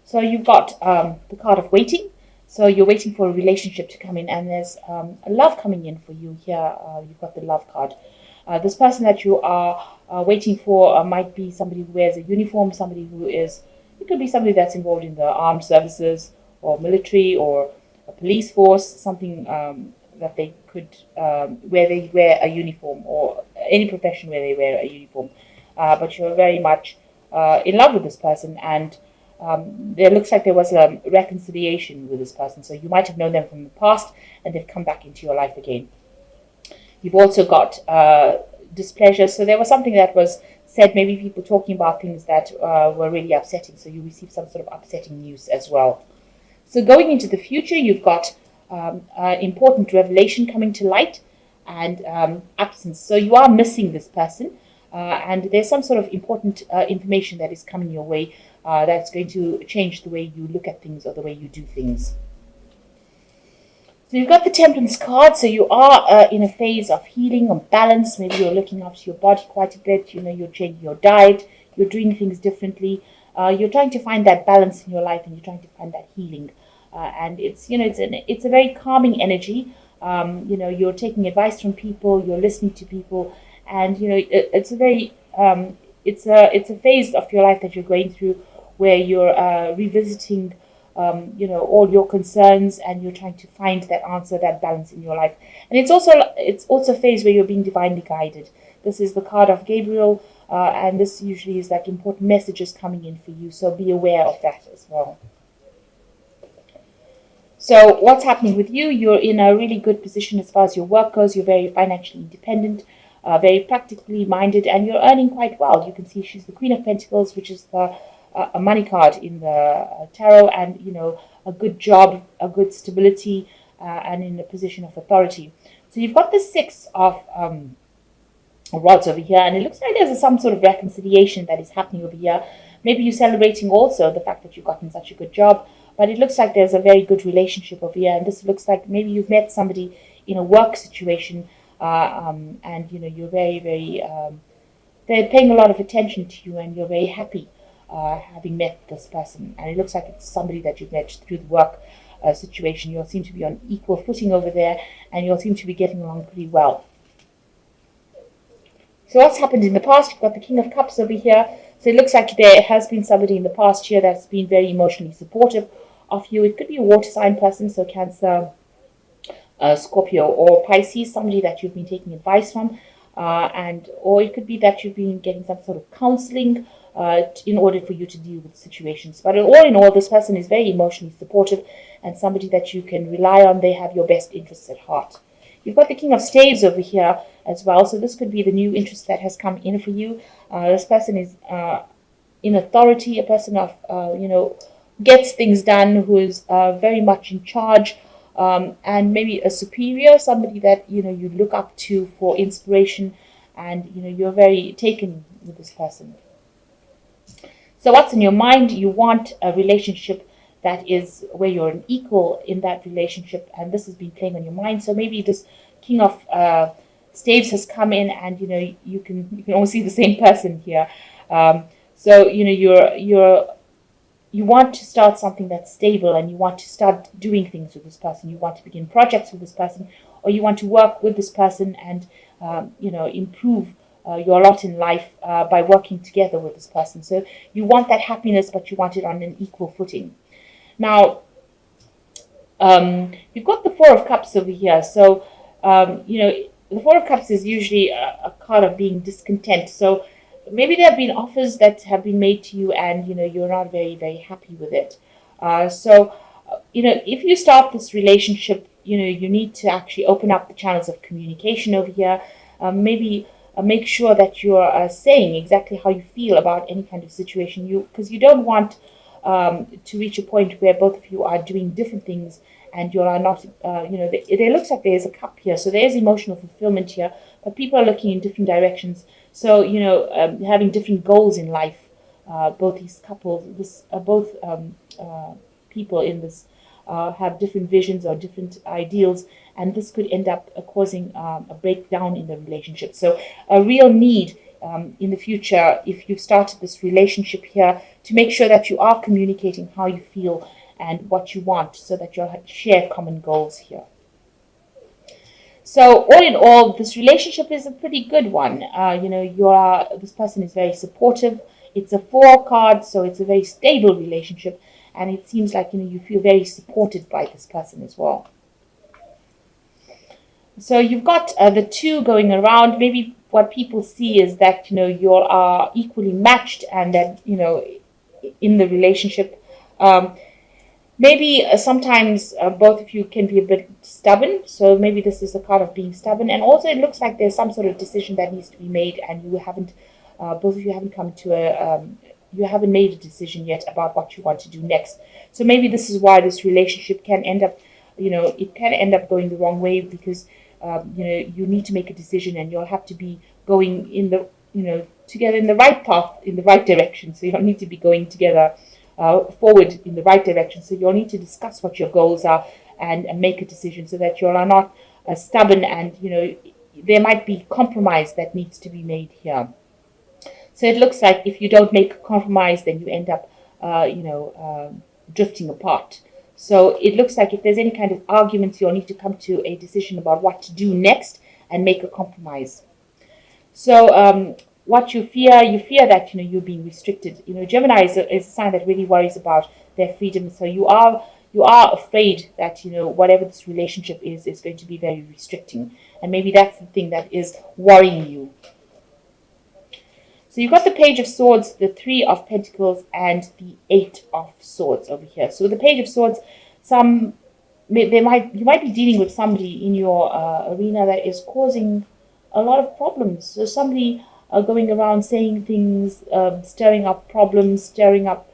So you've got the card of waiting. So you're waiting for a relationship to come in, and there's a love coming in for you here. You've got the love card. This person that you are waiting for might be somebody who wears a uniform, somebody who is, it could be somebody that's involved in the armed services or military or a police force, something that they could, where they wear a uniform, or any profession where they wear a uniform. But you're very much in love with this person, and there looks like there was a reconciliation with this person. So you might have known them from the past, and they've come back into your life again. You've also got displeasure. So there was something that was said, maybe people talking about things that were really upsetting. So you receive some sort of upsetting news as well. So going into the future, you've got important revelation coming to light, and absence. So you are missing this person, and there's some sort of important information that is coming your way that's going to change the way you look at things or the way you do things. So you've got the Temperance card. So you are in a phase of healing, of balance. Maybe you're looking after your body quite a bit. You're changing your diet. You're doing things differently. You're trying to find that balance in your life, and you're trying to find that healing. And it's it's a very calming energy. You're taking advice from people. You're listening to people, and it's a very it's a phase of your life that you're going through, where you're revisiting all your concerns, and you're trying to find that answer, that balance in your life. And it's also a phase where you're being divinely guided. This is the card of Gabriel, and this usually is like important messages coming in for you. So be aware of that as well. So what's happening with you? You're in a really good position as far as your work goes. You're very financially independent, very practically minded, and you're earning quite well. You can see she's the Queen of Pentacles, which is a money card in the tarot, and a good job, a good stability, and in a position of authority. So you've got the Six of rods over here, and it looks like there's some sort of reconciliation that is happening over here. Maybe you're celebrating also the fact that you've gotten such a good job, but it looks like there's a very good relationship over here, and this looks like maybe you've met somebody in a work situation, and you're very, very they're paying a lot of attention to you, and you're very happy having met this person. And it looks like it's somebody that you've met through the work situation. You'll seem to be on equal footing over there, and you'll seem to be getting along pretty well. So what's happened in the past? You've got the King of Cups over here. So it looks like there has been somebody in the past here that's been very emotionally supportive of you. It could be a water sign person, so Cancer, Scorpio, or Pisces, somebody that you've been taking advice from, or it could be that you've been getting some sort of counseling in order for you to deal with situations. But all in all, this person is very emotionally supportive and somebody that you can rely on. They have your best interests at heart. You've got the King of Staves over here as well. So this could be the new interest that has come in for you. This person is in authority, a person of, gets things done, who is very much in charge, and maybe a superior, somebody that, you look up to for inspiration, and, you're very taken with this person. So what's in your mind? You want a relationship that is where you're an equal in that relationship, and this has been playing on your mind. So maybe this King of Staves has come in, and you can almost see the same person here. So you want to start something that's stable, and you want to start doing things with this person. You want to begin projects with this person, or you want to work with this person and improve your lot in life by working together with this person. So you want that happiness, but you want it on an equal footing. Now, you've got the Four of Cups over here. So, the Four of Cups is usually a card of being discontent. So maybe there have been offers that have been made to you, and, you're not very, very happy with it. So, if you start this relationship, you need to actually open up the channels of communication over here. Maybe make sure that you're saying exactly how you feel about any kind of situation. Because you don't want to reach a point where both of you are doing different things, and you are not, there looks like there's a cup here. So there's emotional fulfillment here, but people are looking in different directions. So, having different goals in life. Both these couples, both people in this have different visions or different ideals, and this could end up causing a breakdown in the relationship. So a real need in the future, if you've started this relationship here, to make sure that you are communicating how you feel and what you want, so that you'll share common goals here. So all in all, this relationship is a pretty good one. This person is very supportive. It's a 4 card, so it's a very stable relationship, and it seems like you feel very supported by this person as well. So you've got the 2 going around. Maybe what people see is that you are equally matched, and that in the relationship, maybe sometimes both of you can be a bit stubborn. So maybe this is a card of being stubborn, and also it looks like there's some sort of decision that needs to be made, and you haven't, both of you haven't come to you haven't made a decision yet about what you want to do next. So maybe this is why this relationship can end up, it can end up going the wrong way, because you need to make a decision, and you'll have to be going in the, together in the right path, in the right direction. So you'll need to be going together forward in the right direction. So you'll need to discuss what your goals are and make a decision, so that you are not stubborn, and there might be compromise that needs to be made here. So it looks like if you don't make a compromise, then you end up drifting apart. So it looks like if there's any kind of arguments, you'll need to come to a decision about what to do next and make a compromise. So what you fear that you're being restricted. Gemini is a sign that really worries about their freedom. So you are afraid that whatever this relationship is going to be very restricting, and maybe that's the thing that is worrying you. So you've got the Page of Swords, the 3 of Pentacles, and the 8 of Swords over here. So the Page of Swords, you might be dealing with somebody in your arena that is causing a lot of problems. So somebody going around saying things, stirring up problems, stirring up,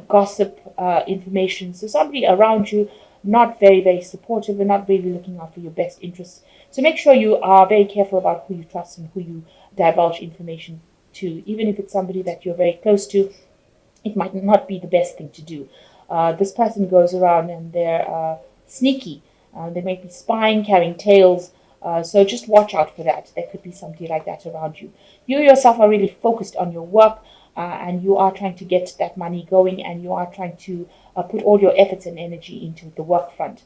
gossip, information. So somebody around you not very, very supportive, and not really looking out for your best interests. So make sure you are very careful about who you trust and who you divulge information to. Even if it's somebody that you're very close to, it might not be the best thing to do. This person goes around and they're sneaky. They might be spying, carrying tales. So just watch out for that. There could be somebody like that around you. You yourself are really focused on your work, and you are trying to get that money going, and you are trying to put all your efforts and energy into the work front.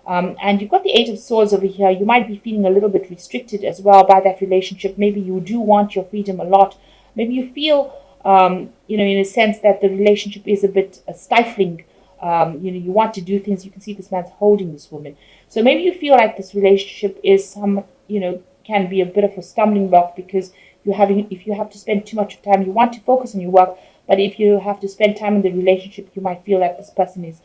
And you've got the 8 of Swords over here. You might be feeling a little bit restricted as well by that relationship. Maybe you do want your freedom a lot. Maybe you feel, in a sense that the relationship is a bit stifling. You want to do things. You can see this man's holding this woman. So maybe you feel like this relationship is can be a bit of a stumbling block, because if you have to spend too much time, you want to focus on your work, but if you have to spend time in the relationship, you might feel like this person is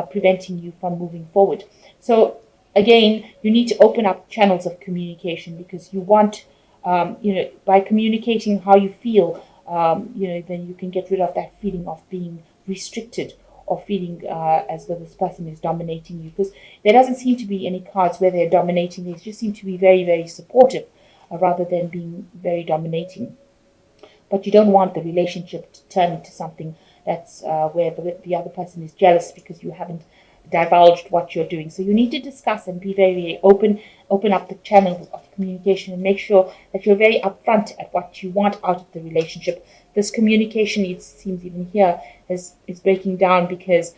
preventing you from moving forward. So again, you need to open up channels of communication, because you want, by communicating how you feel, then you can get rid of that feeling of being restricted, or feeling as though this person is dominating you. Because there doesn't seem to be any cards where they're dominating. They just seem to be very, very supportive, rather than being very dominating. But you don't want the relationship to turn into something that's where the other person is jealous because you haven't divulged what you're doing. So you need to discuss and be very, very open up the channels of communication, and make sure that you're very upfront at what you want out of the relationship. This communication, it seems even here, is breaking down, because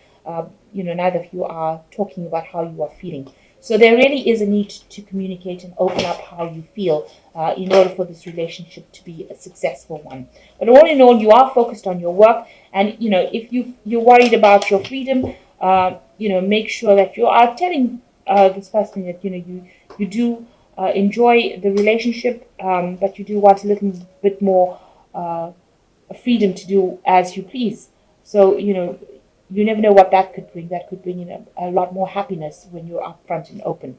neither of you are talking about how you are feeling. So there really is a need to communicate and open up how you feel in order for this relationship to be a successful one. But all in all, you are focused on your work, and if you're worried about your freedom, make sure that you are telling this person that you do enjoy the relationship, but you do want a little bit more freedom to do as you please. So you never know what that could bring. That could bring in a lot more happiness when you're upfront and open.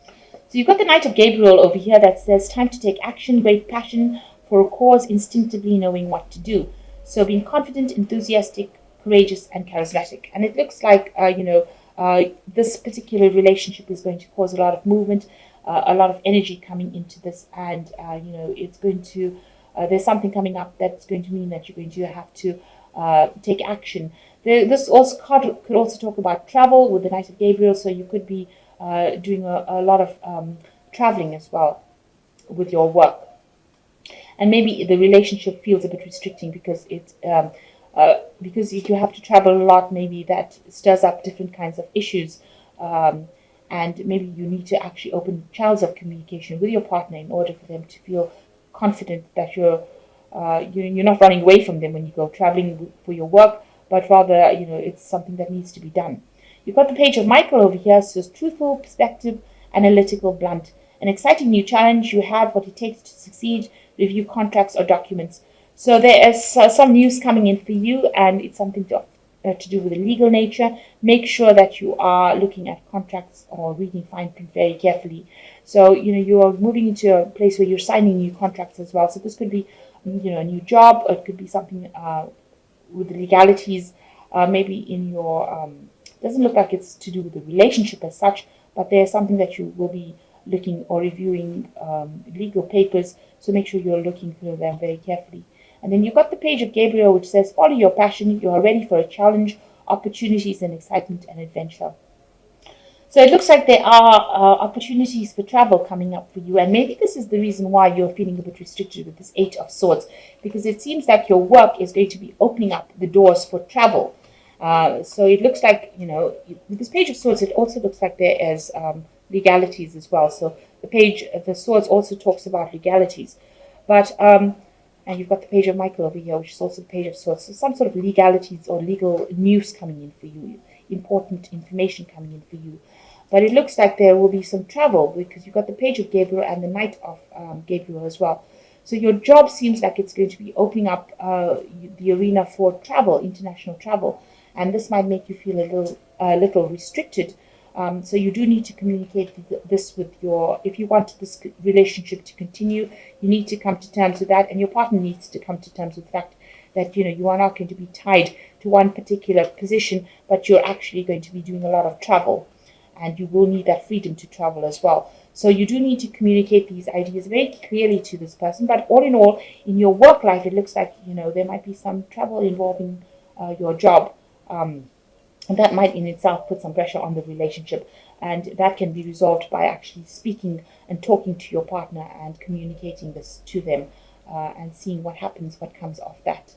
So you've got the Knight of Gabriel over here that says, time to take action, great passion for a cause, instinctively knowing what to do. So being confident, enthusiastic, courageous, and charismatic. And it looks like, this particular relationship is going to cause a lot of movement, a lot of energy coming into this. And, it's going to, there's something coming up that's going to mean that you're going to have to take action. This card could also talk about travel with the Knight of Gabriel, so you could be doing a lot of traveling as well with your work. and maybe the relationship feels a bit restricting because because if you have to travel a lot, maybe that stirs up different kinds of issues. And maybe you need to actually open channels of communication with your partner in order for them to feel confident that you're not running away from them when you go traveling for your work, but rather it's something that needs to be done. You've got the page of Michael over here. Says truthful, perspective, analytical, blunt. An exciting new challenge. You have what it takes to succeed. Review contracts or documents. So there is some news coming in for you, and it's something to do with the legal nature. Make sure that you are looking at contracts or reading fine print very carefully. So you are moving into a place where you're signing new contracts as well. So this could be a new job, or it could be something with the legalities. Maybe in your doesn't look like it's to do with the relationship as such, but there's something that you will be looking or reviewing legal papers. So make sure you're looking through them very carefully. And then you've got the page of Gabriel, which says, follow your passion. You are ready for a challenge, opportunities, and excitement and adventure. So it looks like there are opportunities for travel coming up for you. And maybe this is the reason why you're feeling a bit restricted with this Eight of Swords, because it seems like your work is going to be opening up the doors for travel. So it looks like, with this page of swords, it also looks like there is legalities as well. So the swords also talks about legalities. But, and you've got the page of Michael over here, which is also the page of swords. So some sort of legalities or legal news coming in for you, important information coming in for you. But it looks like there will be some travel, because you've got the page of Gabriel and the Knight of Gabriel as well. So your job seems like it's going to be opening up the arena for travel, international travel. And this might make you feel a little restricted. So you do need to communicate this with if you want this relationship to continue, you need to come to terms with that, and your partner needs to come to terms with the fact that you are not going to be tied to one particular position, but you're actually going to be doing a lot of travel, and you will need that freedom to travel as well. So you do need to communicate these ideas very clearly to this person. But all in all, in your work life, it looks like there might be some travel involving your job. And that might in itself put some pressure on the relationship, and that can be resolved by actually speaking and talking to your partner and communicating this to them, and seeing what happens, what comes of that.